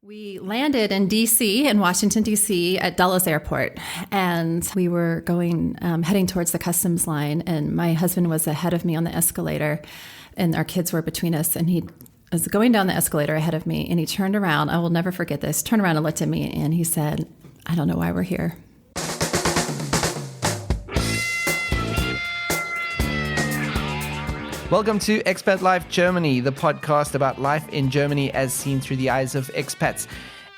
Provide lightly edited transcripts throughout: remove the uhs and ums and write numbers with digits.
We landed in D.C., in Washington, D.C., at Dulles Airport, and we were heading towards the customs line, and my husband was ahead of me on the escalator, and our kids were between us, and he was going down the escalator ahead of me, and he turned around, I will never forget this, turned around and looked at me, and he said, "I don't know why we're here." Welcome to Expat Life Germany, the podcast about life in Germany as seen through the eyes of expats.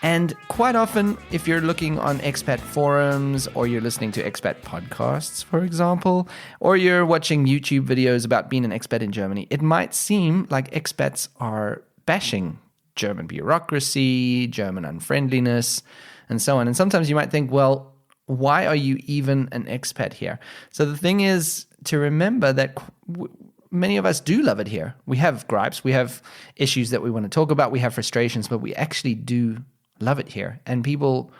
And quite often, if you're looking on expat forums or you're listening to expat podcasts, for example, or you're watching YouTube videos about being an expat in Germany, it might seem like expats are bashing German bureaucracy, German unfriendliness, and so on. And sometimes you might think, well, why are you even an expat here? So the thing is to remember that many of us do love it here. We have gripes, we have issues that we want to talk about, we have frustrations, but we actually do love it here. And people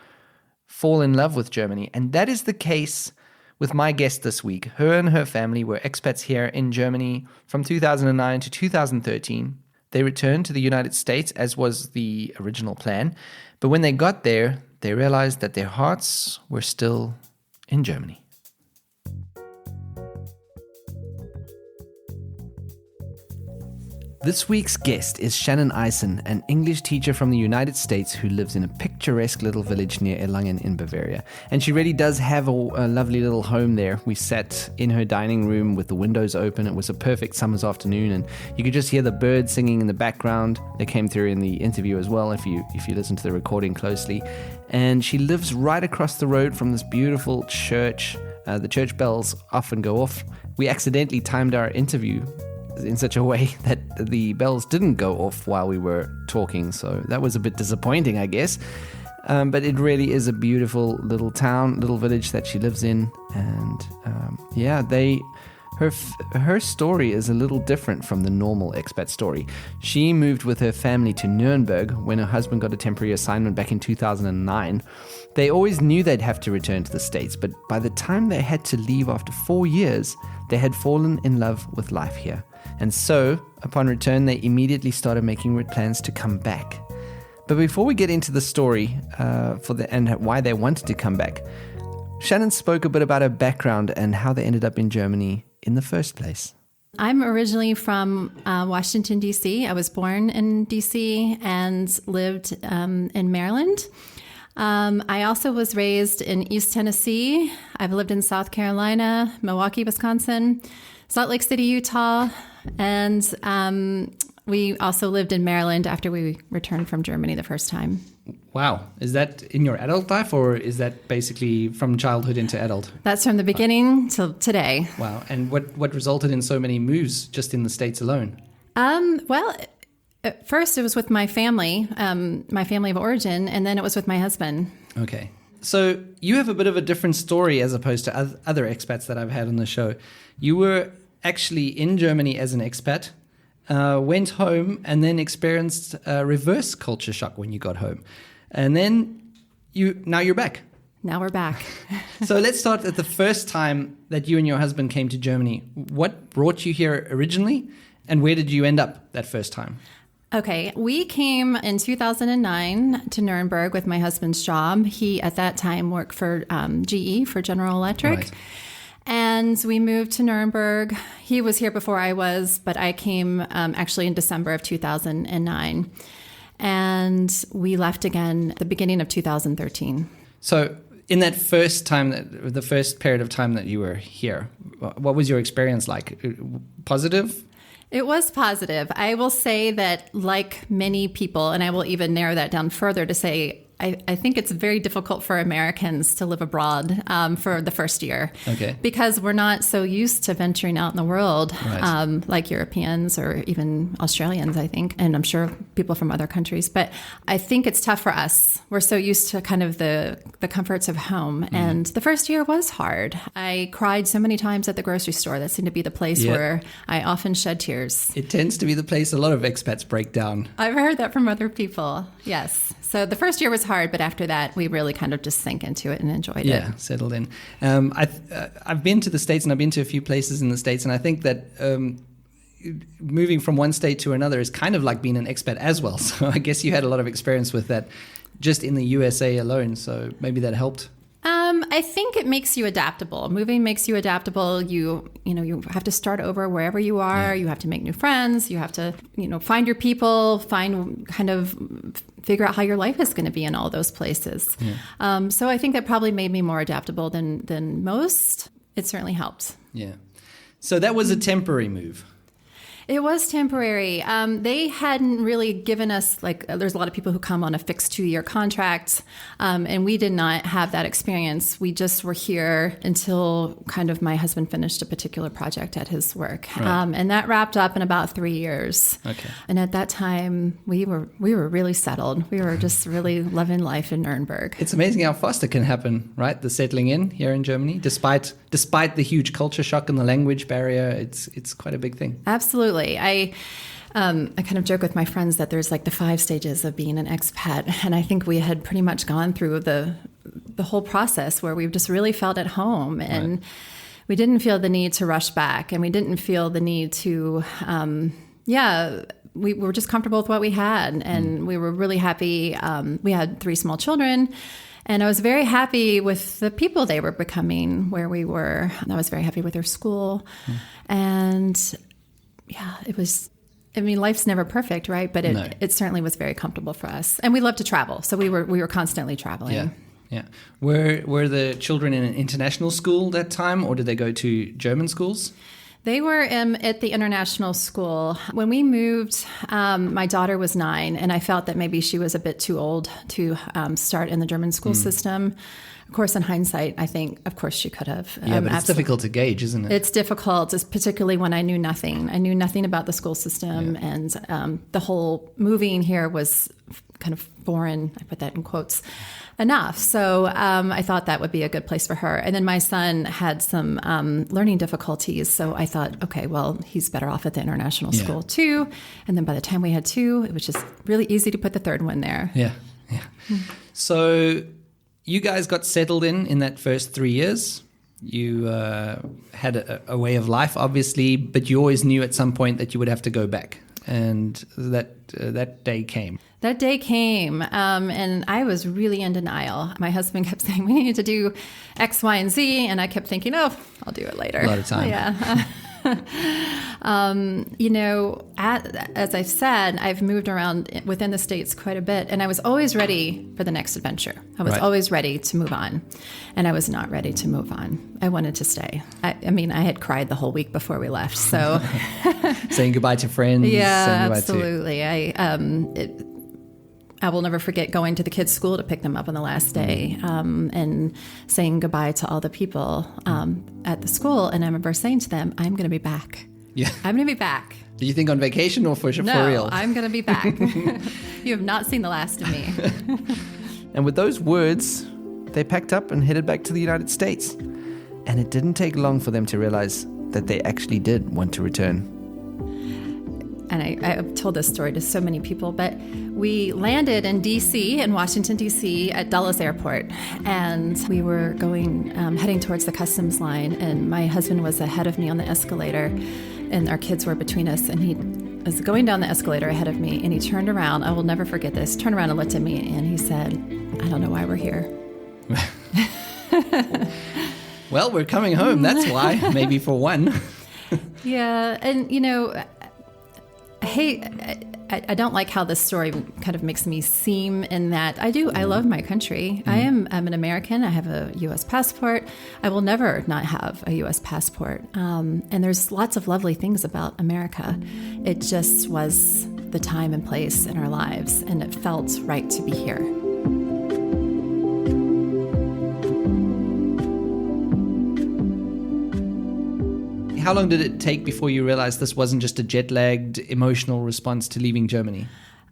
fall in love with Germany. And that is the case with my guest this week. Her and her family were expats here in Germany from 2009 to 2013. They returned to the United States, as was the original plan. But when they got there, they realized that their hearts were still in Germany. This week's guest is Shannon, an English teacher from the United States who lives in a picturesque little village near Erlangen in Bavaria. And she really does have a lovely little home there. We sat in her dining room with the windows open. It was a perfect summer's afternoon, and you could just hear the birds singing in the background. They came through in the interview as well, if you listen to the recording closely. And she lives right across the road from this beautiful church. The church bells often go off. We accidentally timed our interview in such a way that the bells didn't go off while we were talking, so that was a bit disappointing, I guess. But it really is a beautiful little town, little village that she lives in, and her story is a little different from the normal expat story. She moved with her family to Nuremberg when her husband got a temporary assignment back in 2009. They always knew they'd have to return to the States, but by the time they had to leave after 4 years, they had fallen in love with life here. And so, upon return, they immediately started making plans to come back. But before we get into the story and why they wanted to come back, Shannon spoke a bit about her background and how they ended up in Germany in the first place. I'm originally from Washington, D.C. I was born in D.C. and lived in Maryland. I also was raised in East Tennessee. I've lived in South Carolina, Milwaukee, Wisconsin, Salt Lake City, Utah, and we also lived in Maryland after we returned from Germany the first time. Wow. Is that in your adult life, or is that basically from childhood into adult? That's from the beginning till today. Wow. And what resulted in so many moves just in the States alone? Well, at first it was with my family of origin, and then it was with my husband. Okay. So you have a bit of a different story as opposed to other expats that I've had on the show. You were actually in Germany as an expat, went home, and then experienced a reverse culture shock when you got home. And then now you're back. Now we're back. So let's start at the first time that you and your husband came to Germany. What brought you here originally, and where did you end up that first time? Okay, we came in 2009 to Nuremberg with my husband's job. He, at that time, worked for GE, for General Electric. Right. And we moved to Nuremberg. He was here before I was, but I came actually in December of 2009. And we left again at the beginning of 2013. So in that first time, the first period of time that you were here, what was your experience like? Positive? It was positive. I will say that, like many people, and I will even narrow that down further to say, I think it's very difficult for Americans to live abroad for the first year. Okay. Because we're not so used to venturing out in the world, right. Like Europeans or even Australians, I think, and I'm sure people from other countries. But I think it's tough for us. We're so used to kind of the comforts of home. Mm. And the first year was hard. I cried so many times at the grocery store. That seemed to be the place where I often shed tears. It tends to be the place a lot of expats break down. I've heard that from other people, yes. So the first year was hard, but after that, we really kind of just sank into it and enjoyed it. Yeah, settled in. I've been to the States, and I've been to a few places in the States, and I think that moving from one state to another is kind of like being an expat as well. So I guess you had a lot of experience with that just in the USA alone. So maybe that helped. I think it makes you adaptable. Moving makes you adaptable. You have to start over wherever you are. Yeah. You have to make new friends. You have to, find your people, figure out how your life is going to be in all those places. Yeah. So I think that probably made me more adaptable than most. It certainly helped. Yeah. So that was a temporary move. It was temporary. They hadn't really given us, there's a lot of people who come on a fixed 2-year contract, and we did not have that experience. We just were here until kind of my husband finished a particular project at his work. Right. And that wrapped up in about 3 years. Okay. And at that time, we were really settled. We were just really loving life in Nuremberg. It's amazing how fast it can happen, right? The settling in here in Germany, despite the huge culture shock and the language barrier, it's quite a big thing. Absolutely. I kind of joke with my friends that there's the 5 stages of being an expat, and I think we had pretty much gone through the whole process where we've just really felt at home, and right. We didn't feel the need to rush back, and we didn't feel the need to, we were just comfortable with what we had, and we were really happy. We had 3 small children. And I was very happy with the people they were becoming where we were. I was very happy with their school. And yeah, it was, life's never perfect, right? But it certainly was very comfortable for us. And we love to travel. So we were constantly traveling. Yeah. Yeah. Were the children in an international school that time, or did they go to German schools? They were at the international school. When we moved, my daughter was 9, and I felt that maybe she was a bit too old to start in the German school system. Of course, in hindsight, I think, of course, she could have. Yeah, but it's difficult to gauge, isn't it? It's difficult, particularly when I knew nothing. I knew nothing about the school system, and the whole moving here was kind of foreign, I put that in quotes, enough. So I thought that would be a good place for her. And then my son had some learning difficulties. So I thought, okay, well, he's better off at the international school too. And then by the time we had 2, it was just really easy to put the 3rd one there. Yeah. So you guys got settled in that first 3 years. You had a way of life, obviously, but you always knew at some point that you would have to go back. And that day came. That day came, and I was really in denial. My husband kept saying, we need to do X, Y, and Z, and I kept thinking, I'll do it later. A lot of time. Yeah. As I've said, I've moved around within the States quite a bit, and I was always ready for the next adventure. I was always ready to move on, and I was not ready to move on. I wanted to stay. I had cried the whole week before we left, so... Saying goodbye to friends. Yeah, absolutely. I will never forget going to the kids' school to pick them up on the last day and saying goodbye to all the people at the school. And I remember saying to them, I'm going to be back. Yeah. I'm going to be back. Do you think on vacation or for real? No, I'm going to be back. You have not seen the last of me. And with those words, they packed up and headed back to the United States. And it didn't take long for them to realize that they actually did want to return. And I've told this story to so many people, but we landed in D.C., in Washington, D.C., at Dulles Airport. And we were heading towards the customs line, and my husband was ahead of me on the escalator, and our kids were between us, and he was going down the escalator ahead of me, and he turned around, I will never forget this, turned around and looked at me, and he said, I don't know why we're here. Well, we're coming home, that's why, maybe for one. Yeah, and I don't like how this story kind of makes me seem in that I love my country. I'm an American. I have a U.S. passport. I will never not have a U.S. passport. And there's lots of lovely things about America. It just was the time and place in our lives, and it felt right to be here. How long did it take before you realized this wasn't just a jet-lagged emotional response to leaving Germany?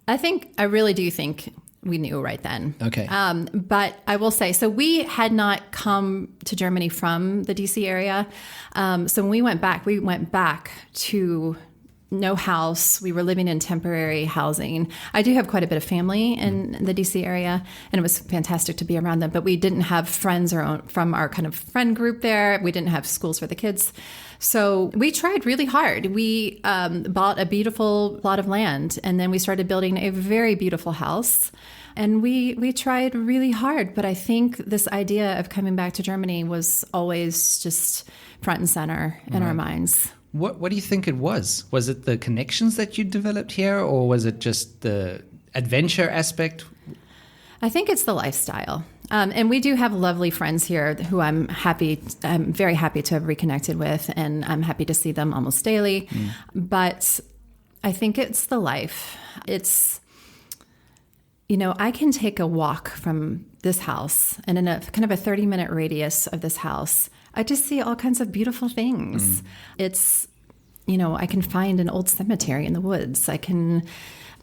I really do think we knew right then. Okay. But I will say, so we had not come to Germany from the DC area. So when we went back to no house. We were living in temporary housing. I do have quite a bit of family in the DC area, and it was fantastic to be around them. But we didn't have friends from our kind of friend group there. We didn't have schools for the kids. So we tried really hard. We bought a beautiful plot of land, and then we started building a very beautiful house. And we tried really hard. But I think this idea of coming back to Germany was always just front and center in our minds. What do you think it was? Was it the connections that you developed here, or was it just the adventure aspect? I think it's the lifestyle. And we do have lovely friends here who I'm very happy to have reconnected with, and I'm happy to see them almost daily. But I think it's the life. It's, I can take a walk from this house, and in a kind of a 30-minute radius of this house, I just see all kinds of beautiful things. It's, I can find an old cemetery in the woods. I can,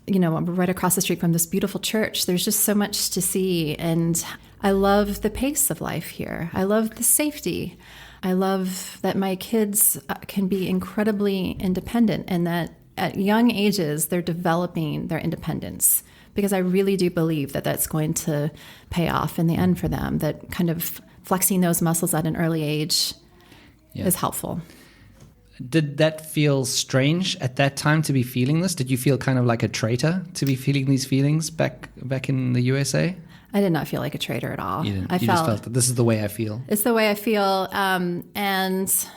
I'm right across the street from this beautiful church. There's just so much to see. And I love the pace of life here. I love the safety. I love that my kids can be incredibly independent, and that at young ages, they're developing their independence. Because I really do believe that that's going to pay off in the end for them, that kind of flexing those muscles at an early age is helpful. Did that feel strange at that time to be feeling this? Did you feel kind of like a traitor to be feeling these feelings back in the USA? I did not feel like a traitor at all. You just felt that this is the way I feel. It's the way I feel. And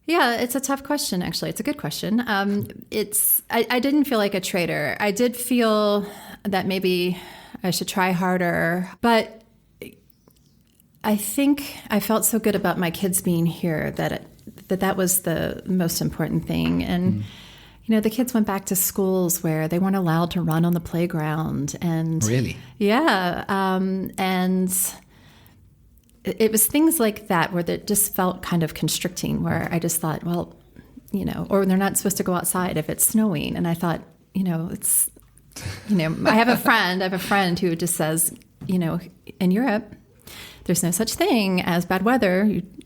yeah, it's a tough question, actually. It's a good question. I didn't feel like a traitor. I did feel that maybe I should try harder. But I think I felt so good about my kids being here that was the most important thing. And, the kids went back to schools where they weren't allowed to run on the playground. And really? Yeah. And it was things like that where it just felt kind of constricting, where I just thought, well, or they're not supposed to go outside if it's snowing. And I thought, it's, I have a friend who just says, in Europe, there's no such thing as bad weather.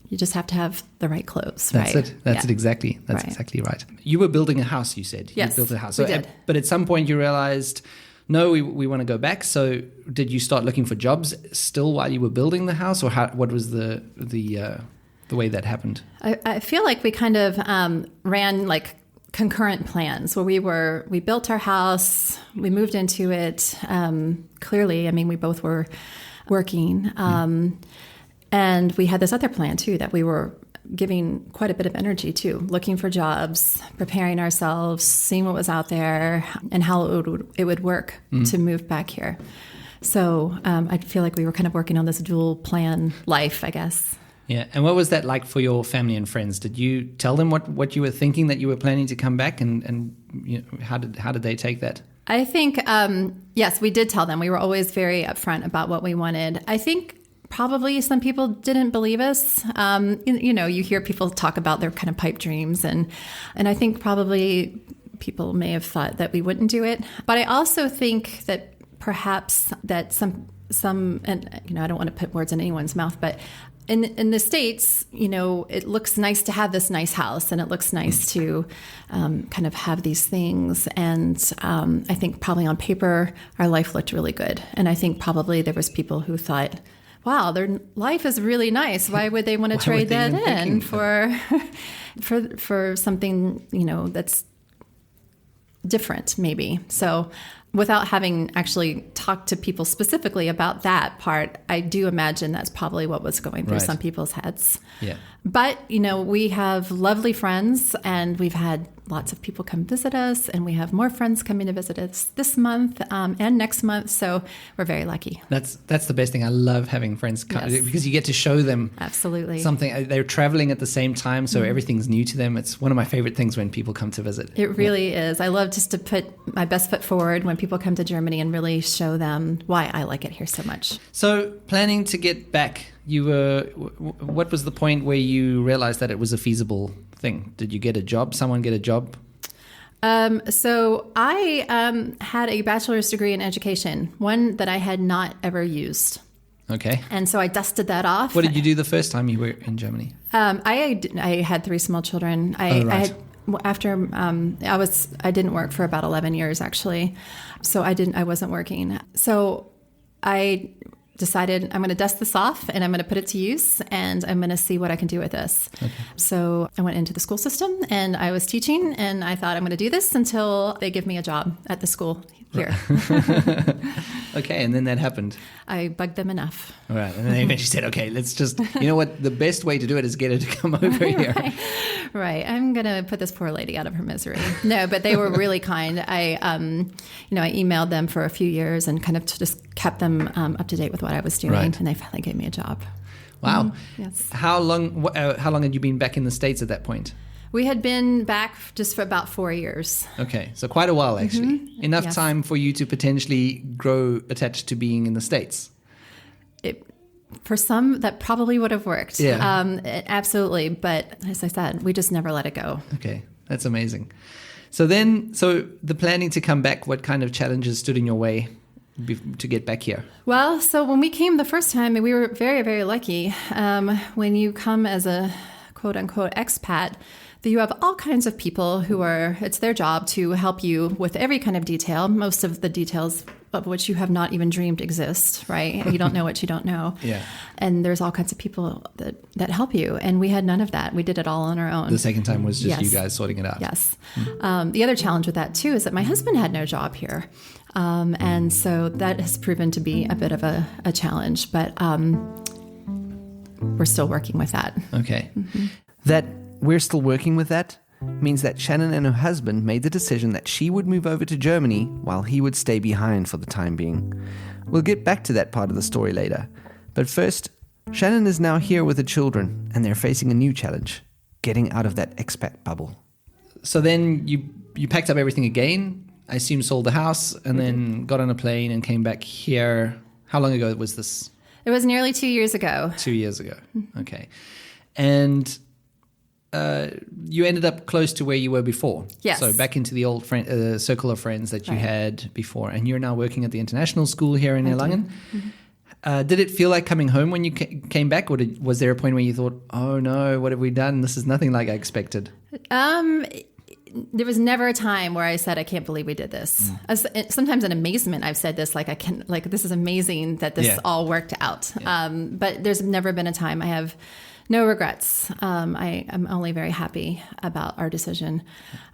You just have to have the right clothes. That's right? it. That's it exactly. That's exactly right. You were building a house, you said. Yes, you built a house. we did. But at some point you realized, no, we want to go back. So did you start looking for jobs still while you were building the house, or what was the way that happened? I feel like we kind of ran like concurrent plans where we built our house, we moved into it. Clearly, I mean, we both were working. And we had this other plan too, that we were giving quite a bit of energy to, looking for jobs, preparing ourselves, seeing what was out there, and how it would work to move back here. So I feel like we were kind of working on this dual plan life, I guess. Yeah. And what was that like for your family and friends? Did you tell them what you were thinking, that you were planning to come back, and how did they take that? I think, yes, we did tell them. We were always very upfront about what we wanted. I think probably some people didn't believe us. You hear people talk about their kind of pipe dreams, and I think probably people may have thought that we wouldn't do it. But I also think that perhaps that some and I don't want to put words in anyone's mouth, but in the States, it looks nice to have this nice house, and it looks nice to kind of have these things. And I think probably on paper, our life looked really good. And I think probably there was people who thought, wow, their life is really nice. Why would they want to trade that in for something, that's different maybe? So without having actually talked to people specifically about that part, I do imagine that's probably what was going through some people's heads. Yeah. But, we have lovely friends, and we've had lots of people come visit us, and we have more friends coming to visit us this month and next month. So we're very lucky. That's the best thing. I love having friends come, because you get to show them absolutely something. They're traveling at the same time, so everything's new to them. It's one of my favorite things when people come to visit. It really is. I love just to put my best foot forward when people come to Germany and really show them why I like it here so much. So planning to get back, what was the point where you realized that it was a feasible thing? Did you get a job? Someone get a job? So I had a bachelor's degree in education, one that I had not ever used. Okay. And so I dusted that off. What did you do the first time you were in Germany? I had 3 small children. after I didn't work for about 11 years actually. So I wasn't working. So I decided I'm going to dust this off and I'm going to put it to use and I'm going to see what I can do with this. Okay. So I went into the school system and I was teaching and I thought I'm going to do this until they give me a job at the school here. Okay, and then that happened. I bugged them enough. All right, and then they eventually said, okay, let's just, you know what, the best way to do it is get her to come over here. Right. I'm going to put this poor lady out of her misery. No, but they were really kind. I emailed them for a few years and kind of just kept them up to date with what I was doing. Right. And they finally gave me a job. Wow. Yes. How long had you been back in the States at that point? We had been back just for about 4 years. Okay, so quite a while actually. Mm-hmm. Enough time for you to potentially grow attached to being in the States. For some, that probably would have worked. Yeah. Absolutely. But as I said, we just never let it go. Okay, that's amazing. So the planning to come back, what kind of challenges stood in your way to get back here? Well, so when we came the first time, we were very, very lucky. When you come as a quote unquote expat, you have all kinds of people it's their job to help you with every kind of detail, most of the details of which you have not even dreamed exist, right? You don't know what you don't know. Yeah. And there's all kinds of people that help you. And we had none of that. We did it all on our own. The second time was just you guys sorting it out. Yes. The other challenge with that too is that my husband had no job here. And so that has proven to be a bit of a challenge, but we're still working with that. Okay. Mm-hmm. That we're still working with that means that Shannon and her husband made the decision that she would move over to Germany while he would stay behind for the time being. We'll get back to that part of the story later. But first, Shannon is now here with the children and they're facing a new challenge, getting out of that expat bubble. So then you packed up everything again, I assume sold the house, and then got on a plane and came back here. How long ago was this? It was nearly 2 years ago. 2 years ago. Okay. And you ended up close to where you were before. Yes. So back into the old circle of friends that you had before. And you're now working at the international school here in Erlangen. Mm-hmm. Did it feel like coming home when you came back? Or was there a point where you thought, oh no, what have we done? This is nothing like I expected. There was never a time where I said, I can't believe we did this. Sometimes in amazement, I've said this, this is amazing that this all worked out. Yeah. But there's never been a time I have no regrets. I am only very happy about our decision.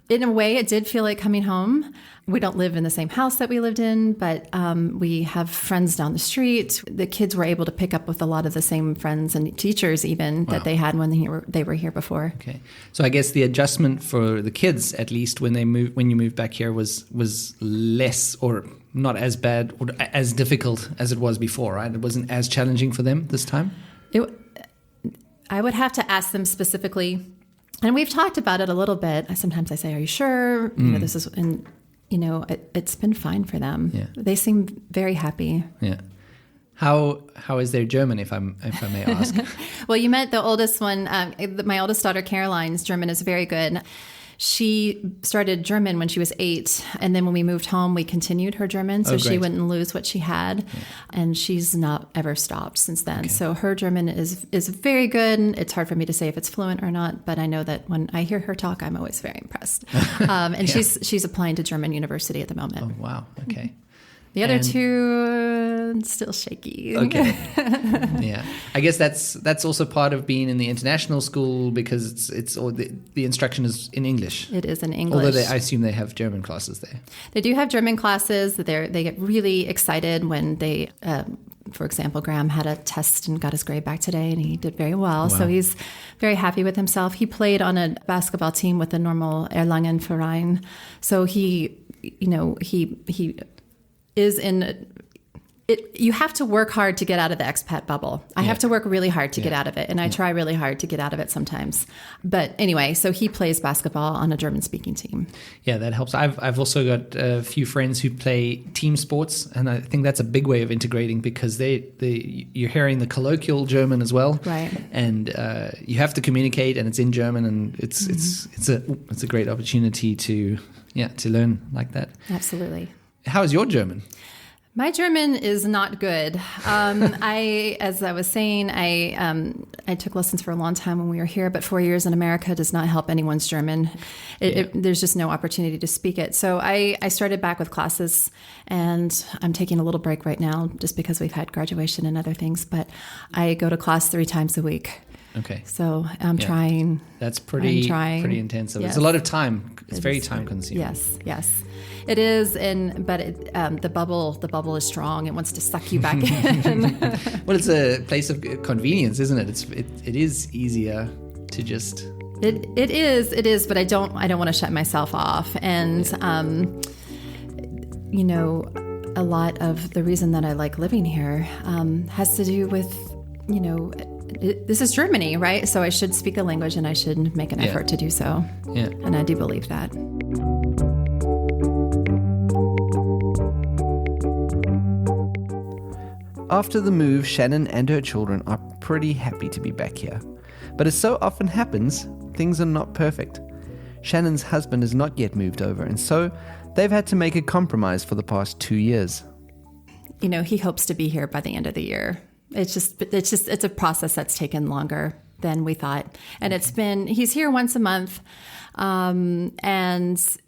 In a way, it did feel like coming home. We don't live in the same house that we lived in, but we have friends down the street. The kids were able to pick up with a lot of the same friends and teachers even that they had when they were here before. Okay, so I guess the adjustment for the kids, at least when you moved back here, was less or not as bad or as difficult as it was before, right? It wasn't as challenging for them this time? I would have to ask them specifically, and we've talked about it a little bit. Sometimes I say, "Are you sure?" This is, and it's been fine for them. Yeah. They seem very happy. Yeah. How is their German, if I may ask? Well, you met the oldest one. My oldest daughter, Caroline's German is very good. She started German when she was 8, and then when we moved home, we continued her German so she wouldn't lose what she had, and she's not ever stopped since then. Okay. So her German is very good. It's hard for me to say if it's fluent or not, but I know that when I hear her talk, I'm always very impressed. And she's applying to German university at the moment. Oh, wow. Okay. The other two, still shaky. Okay. Yeah. I guess that's also part of being in the international school because it's all the instruction is in English. It is in English. Although I assume they have German classes there. They do have German classes. They get really excited when they, for example, Graham had a test and got his grade back today and he did very well. Wow. So he's very happy with himself. He played on a basketball team with the normal Erlangen Verein. So he is in it. You have to work hard to get out of the expat bubble. I have to work really hard to get out of it, and I try really hard to get out of it sometimes. But anyway, so he plays basketball on a German-speaking team. Yeah, that helps. I've also got a few friends who play team sports, and I think that's a big way of integrating because you're hearing the colloquial German as well, right? And you have to communicate, and it's in German, and it's a great opportunity to learn like that. Absolutely. How is your German? My German is not good. As I was saying, I took lessons for a long time when we were here, but 4 years in America does not help anyone's German. There's just no opportunity to speak it. So I started back with classes, and I'm taking a little break right now just because we've had graduation and other things, but I go to class 3 times a week. Okay. So I'm trying. That's pretty intensive. Yes. It's a lot of time. It's very time consuming. Yes. It is, but the bubble is strong. It wants to suck you back in. Well, it's a place of convenience, isn't it? It is easier to just. It is, but I don't want to shut myself off. And a lot of the reason that I like living here has to do with this is Germany, right? So I should speak the language, and I should make an effort to do so. Yeah, and I do believe that. After the move, Shannon and her children are pretty happy to be back here. But as so often happens, things are not perfect. Shannon's husband has not yet moved over, and so they've had to make a compromise for the past 2 years. He hopes to be here by the end of the year. It's a process that's taken longer than we thought. And he's here once a month. And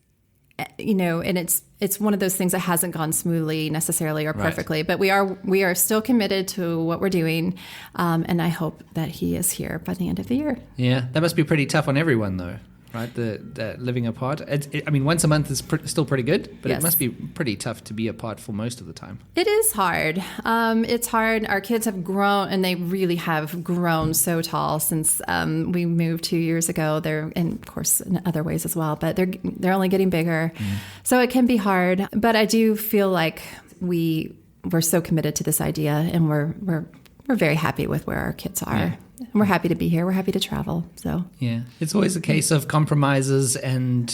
it's one of those things that hasn't gone smoothly necessarily or perfectly, but we are still committed to what we're doing, and I hope that he is here by the end of the year. Yeah, that must be pretty tough on everyone, though, right? The living apart. Once a month is still pretty good, but It must be pretty tough to be apart for most of the time. It is hard. It's hard. Our kids have grown, and they really have grown so tall since we moved 2 years ago. And of course in other ways as well, but they're only getting bigger. So it can be hard, but I do feel like we're so committed to this idea, and we're very happy with where our kids are. Yeah. And we're happy to be here. We're happy to travel. So yeah, it's always a case of compromises and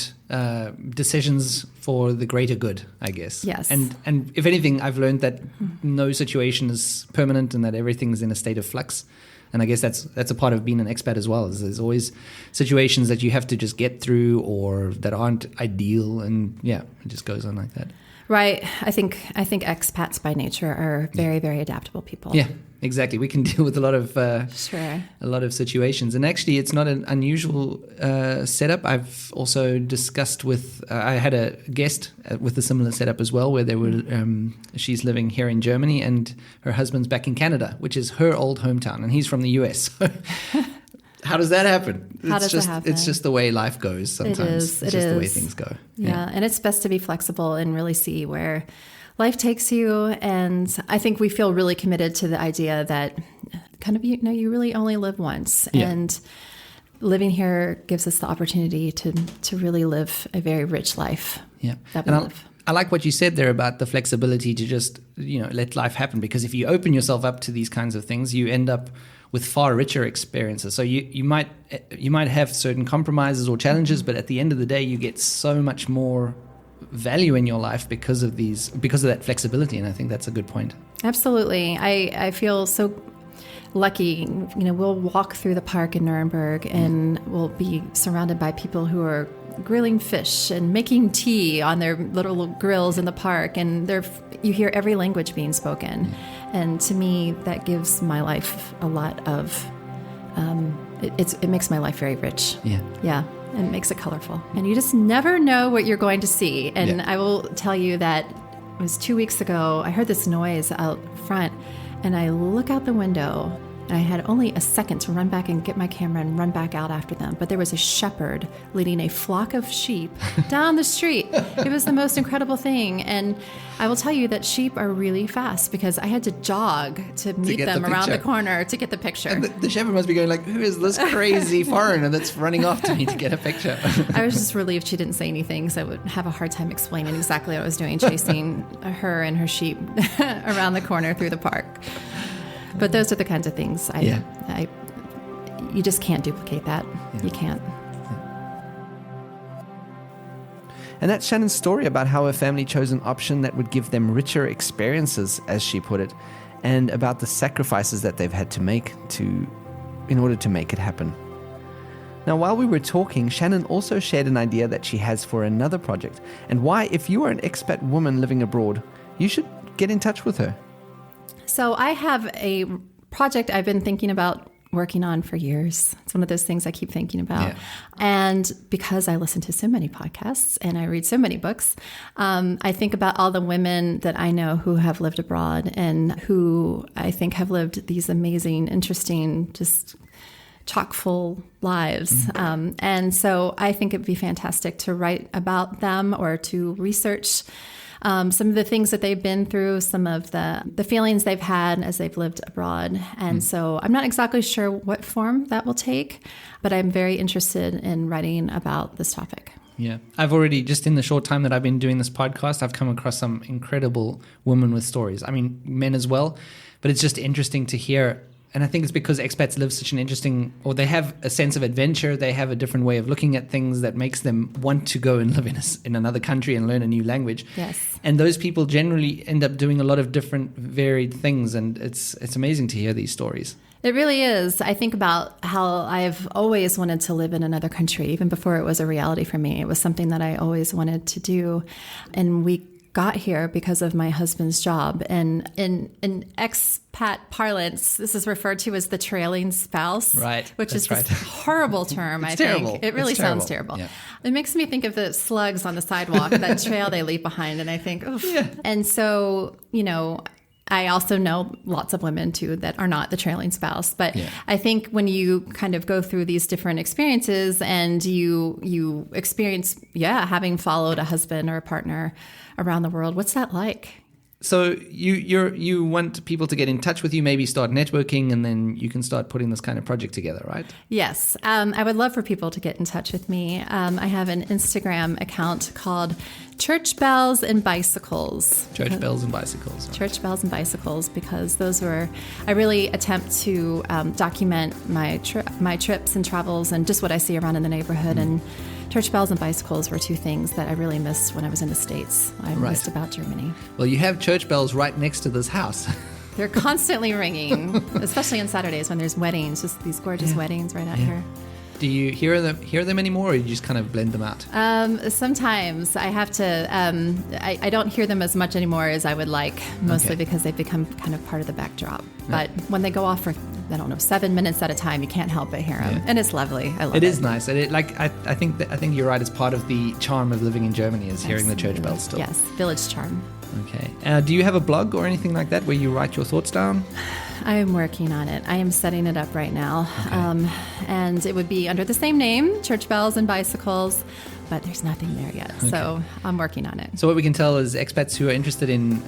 decisions for the greater good, I guess. Yes. And if anything, I've learned that no situation is permanent, and that everything's in a state of flux. And I guess that's a part of being an expat as well. Is there's always situations that you have to just get through, or that aren't ideal, and it just goes on like that. Right. I think expats by nature are very, very adaptable people. Yeah, exactly. We can deal with a lot of situations. And actually, it's not an unusual setup. I've also discussed with, I had a guest with a similar setup as well, where she's living here in Germany, and her husband's back in Canada, which is her old hometown, and he's from the US. How does that happen? It's just the way life goes sometimes. It's just the way things go. Yeah, and it's best to be flexible and really see where life takes you. And I think we feel really committed to the idea that you really only live once. Yeah. And living here gives us the opportunity to really live a very rich life. Yeah. That we live. I like what you said there about the flexibility to just, let life happen. Because if you open yourself up to these kinds of things, you end up with far richer experiences. So you might have certain compromises or challenges, but at the end of the day, you get so much more value in your life because of that flexibility. And I think that's a good point. Absolutely. I feel so lucky. We'll walk through the park in Nuremberg, and we'll be surrounded by people who are grilling fish and making tea on their little grills in the park, and you hear every language being spoken. And to me, that gives my life a lot of it makes my life very rich. Yeah, and it makes it colorful, and you just never know what you're going to see. And I will tell you that it was 2 weeks ago, I heard this noise out front, and I look out the window, and I had only a second to run back and get my camera and run back out after them. But there was a shepherd leading a flock of sheep down the street. It was the most incredible thing. And I will tell you that sheep are really fast, because I had to jog to meet them around the corner to get the picture. And the shepherd must be going like, who is this crazy foreigner that's running off to me to get a picture? I was just relieved she didn't say anything, so I would have a hard time explaining exactly what I was doing, chasing her and her sheep around the corner through the park. But those are the kinds of things you just can't duplicate that. Yeah. You can't. And that's Shannon's story about how her family chose an option that would give them richer experiences, as she put it, and about the sacrifices that they've had to make in order to make it happen. Now, while we were talking, Shannon also shared an idea that she has for another project, and why, if you are an expat woman living abroad, you should get in touch with her? So I have a project I've been thinking about working on for years. It's one of those things I keep thinking about. Yeah. And because I listen to so many podcasts and I read so many books, I think about all the women that I know who have lived abroad and who I think have lived these amazing, interesting, just chock full lives. And so I think it'd be fantastic to write about them or to research some of the things that they've been through, some of the feelings they've had as they've lived abroad. And so I'm not exactly sure what form that will take, but I'm very interested in writing about this topic. Yeah. I've already, just in the short time that I've been doing this podcast, I've come across some incredible women with stories. I mean, men as well, but it's just interesting to hear. And I think it's because expats live such an interesting, or they have a sense of adventure. They have a different way of looking at things that makes them want to go and live in another country and learn a new language. Yes. And those people generally end up doing a lot of different varied things. And it's amazing to hear these stories. It really is. I think about how I've always wanted to live in another country, even before it was a reality for me. It was something that I always wanted to do. And we got here because of my husband's job. And in expat parlance, this is referred to as the trailing spouse, right? Which That's is this horrible term, I terrible. think. It really sounds terrible. Yeah. It makes me think of the slugs on the sidewalk, that trail they leave behind. And I think, oof. Yeah. And so, I also know lots of women too that are not the trailing spouse, but I think when you kind of go through these different experiences and you experience, having followed a husband or a partner around the world, what's that like? So you want people to get in touch with you, maybe start networking, and then you can start putting this kind of project together, right? Yes. I would love for people to get in touch with me. I have an Instagram account called Church Bells and Bicycles. Church Bells and Bicycles. Right. Church Bells and Bicycles, because I really attempt to document my trips and travels and just what I see around in the neighborhood. And Church Bells and Bicycles were two things that I really missed when I was in the States. I missed about Germany. Well, you have church bells right next to this house. They're constantly ringing, especially on Saturdays when there's weddings, just these gorgeous weddings right out here. Do you hear them anymore, or you just kind of blend them out? Sometimes I have to. I don't hear them as much anymore as I would like, mostly because they've become kind of part of the backdrop. But when they go off for 7 minutes at a time, you can't help but hear them, and it's lovely. I love it. It is nice, and I think you're right. It's part of the charm of living in Germany is hearing the church bells still. Yes, village charm. Okay. Do you have a blog or anything like that where you write your thoughts down? I am working on it. I am setting it up right now. Okay. And it would be under the same name, Church Bells and Bicycles, but there's nothing there yet. Okay. So I'm working on it. So what we can tell is expats who are interested in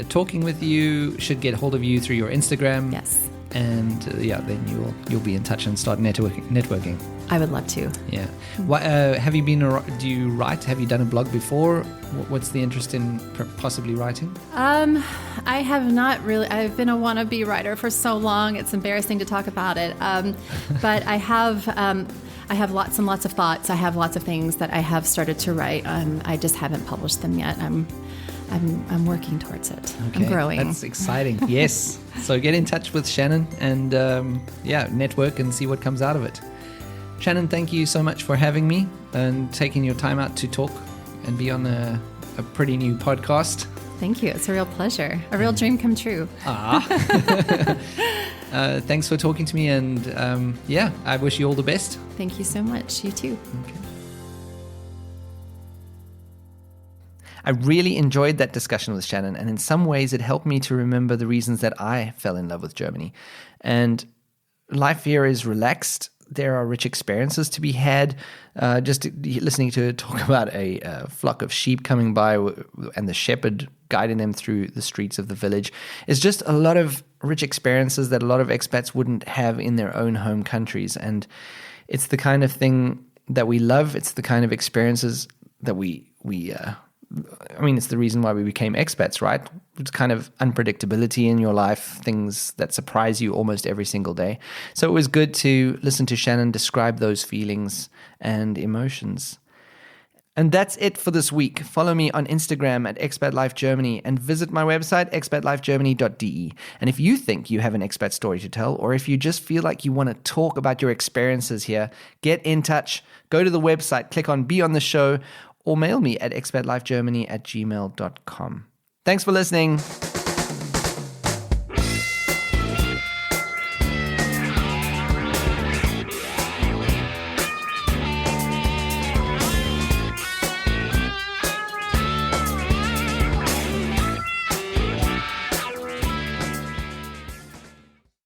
talking with you should get hold of you through your Instagram. Yes. And then you'll be in touch and start networking. I would love to. Yeah. Have you do you write? Have you done a blog before? What's the interest in possibly writing? I have not really. I've been a wannabe writer for so long. It's embarrassing to talk about it. But I have lots and lots of thoughts. I have lots of things that I have started to write. I just haven't published them yet. I'm working towards it. Okay. I'm growing. That's exciting. Yes. So get in touch with Shannon and network and see what comes out of it. Shannon, thank you so much for having me and taking your time out to talk and be on a pretty new podcast. Thank you. It's a real pleasure. A real dream come true. Thanks for talking to me, and I wish you all the best. Thank you so much. You too. Okay. I really enjoyed that discussion with Shannon, and in some ways it helped me to remember the reasons that I fell in love with Germany. And life here is relaxed. There are rich experiences to be had. Just listening to her talk about a flock of sheep coming by and the shepherd guiding them through the streets of the village is just a lot of rich experiences that a lot of expats wouldn't have in their own home countries. And it's the kind of thing that we love. It's the kind of experiences that it's the reason why we became expats, right? It's kind of unpredictability in your life, things that surprise you almost every single day. So it was good to listen to Shannon describe those feelings and emotions. And that's it for this week. Follow me on Instagram at Expat Life Germany and visit my website, expatlifegermany.de. And if you think you have an expat story to tell, or if you just feel like you want to talk about your experiences here, get in touch. Go to the website, click on Be on the Show, or mail me at expatlifegermany@gmail.com. Thanks for listening.